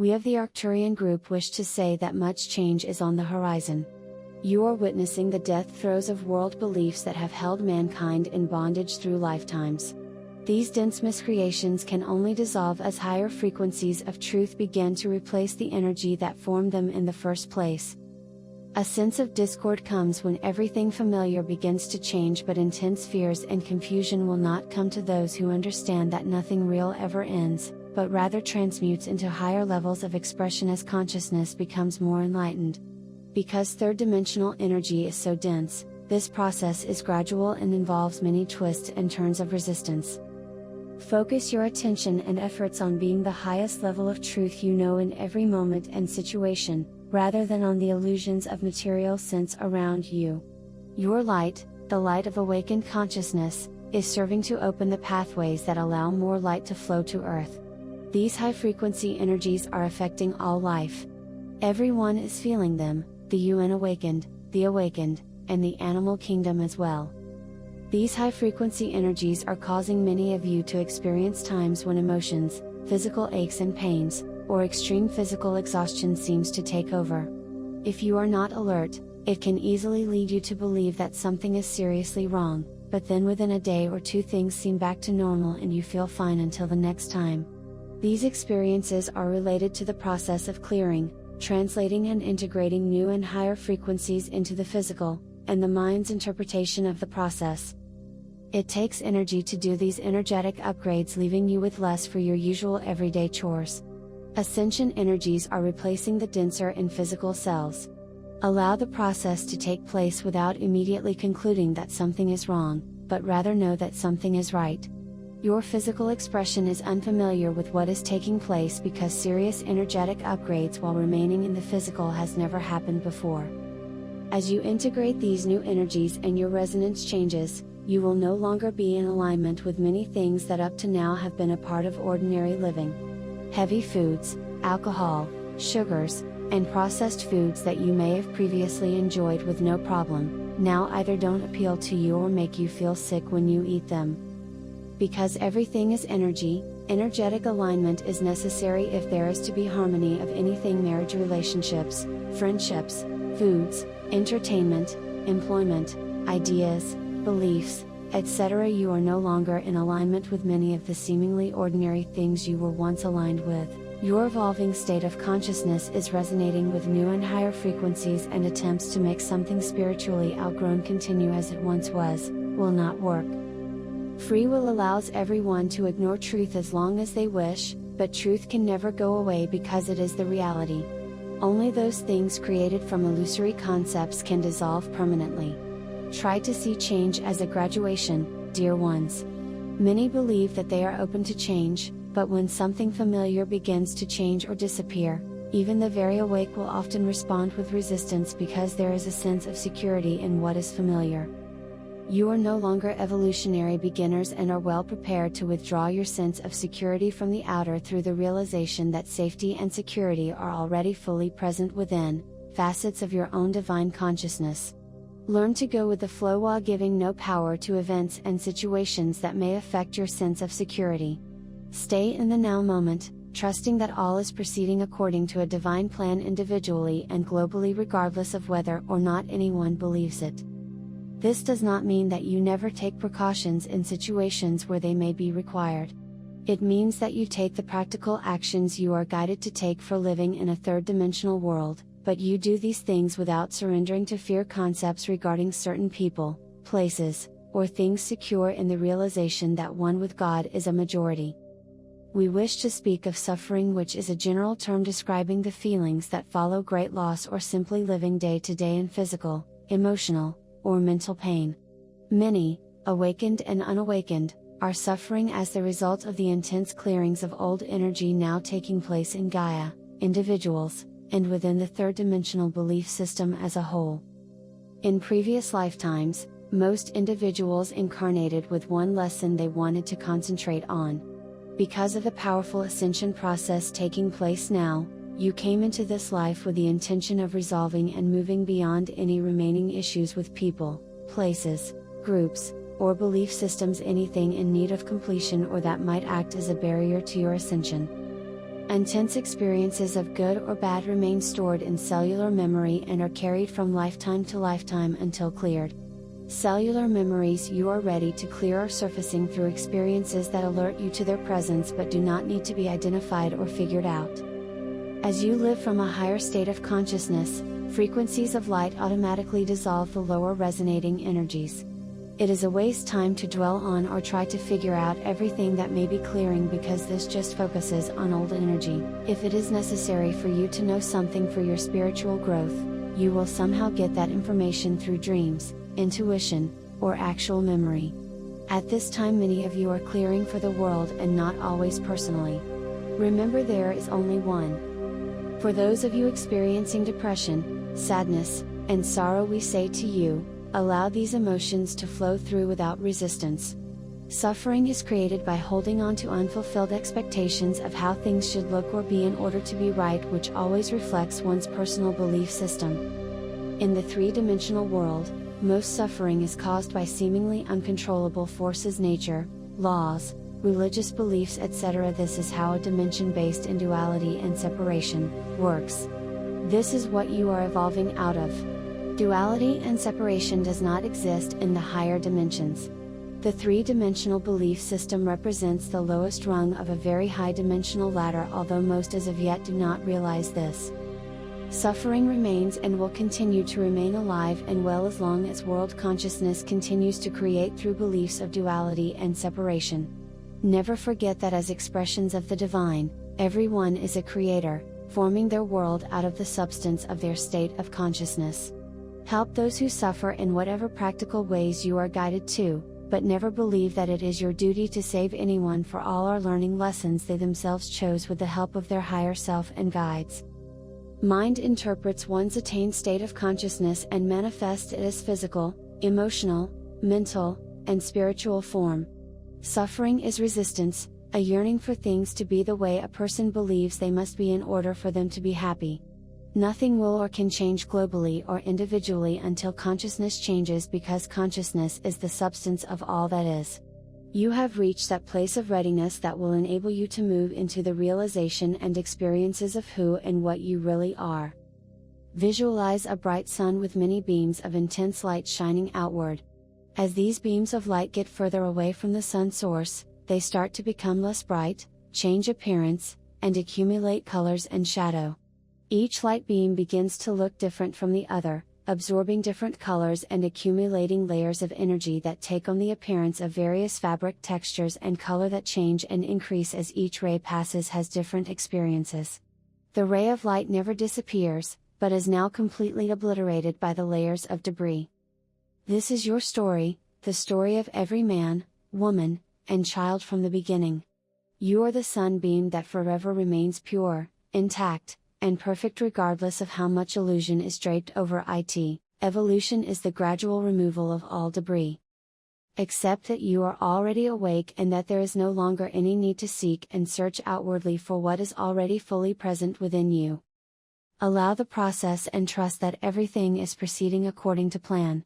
We of the Arcturian group wish to say that much change is on the horizon. You are witnessing the death throes of world beliefs that have held mankind in bondage through lifetimes. These dense miscreations can only dissolve as higher frequencies of truth begin to replace the energy that formed them in the first place. A sense of discord comes when everything familiar begins to change, but intense fears and confusion will not come to those who understand that nothing real ever ends, but rather transmutes into higher levels of expression as consciousness becomes more enlightened. Because third-dimensional energy is so dense, this process is gradual and involves many twists and turns of resistance. Focus your attention and efforts on being the highest level of truth you know in every moment and situation, rather than on the illusions of material sense around you. Your light, the light of awakened consciousness, is serving to open the pathways that allow more light to flow to Earth. These high-frequency energies are affecting all life. Everyone is feeling them, the UN awakened, and the animal kingdom as well. These high-frequency energies are causing many of you to experience times when emotions, physical aches and pains, or extreme physical exhaustion seems to take over. If you are not alert, it can easily lead you to believe that something is seriously wrong, but then within a day or two things seem back to normal and you feel fine until the next time. These experiences are related to the process of clearing, translating and integrating new and higher frequencies into the physical, and the mind's interpretation of the process. It takes energy to do these energetic upgrades, leaving you with less for your usual everyday chores. Ascension energies are replacing the denser and physical cells. Allow the process to take place without immediately concluding that something is wrong, but rather know that something is right. Your physical expression is unfamiliar with what is taking place because serious energetic upgrades while remaining in the physical has never happened before. As you integrate these new energies and your resonance changes, you will no longer be in alignment with many things that up to now have been a part of ordinary living. Heavy foods, alcohol, sugars, and processed foods that you may have previously enjoyed with no problem, now either don't appeal to you or make you feel sick when you eat them. Because everything is energy, energetic alignment is necessary if there is to be harmony of anything: marriage, relationships, friendships, foods, entertainment, employment, ideas, beliefs, etc. You are no longer in alignment with many of the seemingly ordinary things you were once aligned with. Your evolving state of consciousness is resonating with new and higher frequencies, and attempts to make something spiritually outgrown continue as it once was, will not work. Free will allows everyone to ignore truth as long as they wish, but truth can never go away because it is the reality. Only those things created from illusory concepts can dissolve permanently. Try to see change as a graduation, dear ones. Many believe that they are open to change, but when something familiar begins to change or disappear, even the very awake will often respond with resistance because there is a sense of security in what is familiar. You are no longer evolutionary beginners and are well prepared to withdraw your sense of security from the outer through the realization that safety and security are already fully present within, facets of your own divine consciousness. Learn to go with the flow while giving no power to events and situations that may affect your sense of security. Stay in the now moment, trusting that all is proceeding according to a divine plan individually and globally, regardless of whether or not anyone believes it. This does not mean that you never take precautions in situations where they may be required. It means that you take the practical actions you are guided to take for living in a third-dimensional world, but you do these things without surrendering to fear concepts regarding certain people, places, or things, secure in the realization that one with God is a majority. We wish to speak of suffering, which is a general term describing the feelings that follow great loss or simply living day to day in physical, emotional, or mental pain. Many, awakened and unawakened, are suffering as the result of the intense clearings of old energy now taking place in Gaia, individuals, and within the third-dimensional belief system as a whole. In previous lifetimes, most individuals incarnated with one lesson they wanted to concentrate on. Because of the powerful ascension process taking place now, you came into this life with the intention of resolving and moving beyond any remaining issues with people, places, groups, or belief systems, anything in need of completion or that might act as a barrier to your ascension. Intense experiences of good or bad remain stored in cellular memory and are carried from lifetime to lifetime until cleared. Cellular memories you are ready to clear are surfacing through experiences that alert you to their presence but do not need to be identified or figured out. As you live from a higher state of consciousness, frequencies of light automatically dissolve the lower resonating energies. It is a waste time to dwell on or try to figure out everything that may be clearing, because this just focuses on old energy. If it is necessary for you to know something for your spiritual growth, you will somehow get that information through dreams, intuition, or actual memory. At this time many of you are clearing for the world and not always personally. Remember, there is only one. For those of you experiencing depression, sadness, and sorrow, we say to you, allow these emotions to flow through without resistance. Suffering is created by holding on to unfulfilled expectations of how things should look or be in order to be right, which always reflects one's personal belief system. In the three-dimensional world, most suffering is caused by seemingly uncontrollable forces, nature, laws, religious beliefs, etc. This is how a dimension based in duality and separation works. This is what you are evolving out of. Duality and separation does not exist in the higher dimensions. The three-dimensional belief system represents the lowest rung of a very high-dimensional ladder, although most as of yet do not realize this. Suffering remains and will continue to remain alive and well as long as world consciousness continues to create through beliefs of duality and separation. Never forget that as expressions of the divine, everyone is a creator, forming their world out of the substance of their state of consciousness. Help those who suffer in whatever practical ways you are guided to, but never believe that it is your duty to save anyone, for all are learning lessons they themselves chose with the help of their higher self and guides. Mind interprets one's attained state of consciousness and manifests it as physical, emotional, mental, and spiritual form. Suffering is resistance, a yearning for things to be the way a person believes they must be in order for them to be happy. Nothing will or can change globally or individually until consciousness changes, because consciousness is the substance of all that is. You have reached that place of readiness that will enable you to move into the realization and experiences of who and what you really are. Visualize a bright sun with many beams of intense light shining outward. As these beams of light get further away from the sun source, they start to become less bright, change appearance, and accumulate colors and shadow. Each light beam begins to look different from the other, absorbing different colors and accumulating layers of energy that take on the appearance of various fabric textures and color that change and increase as each ray passes, has different experiences. The ray of light never disappears, but is now completely obliterated by the layers of debris. This is your story, the story of every man, woman, and child from the beginning. You are the sunbeam that forever remains pure, intact, and perfect regardless of how much illusion is draped over it. Evolution is the gradual removal of all debris. Accept that you are already awake and that there is no longer any need to seek and search outwardly for what is already fully present within you. Allow the process and trust that everything is proceeding according to plan.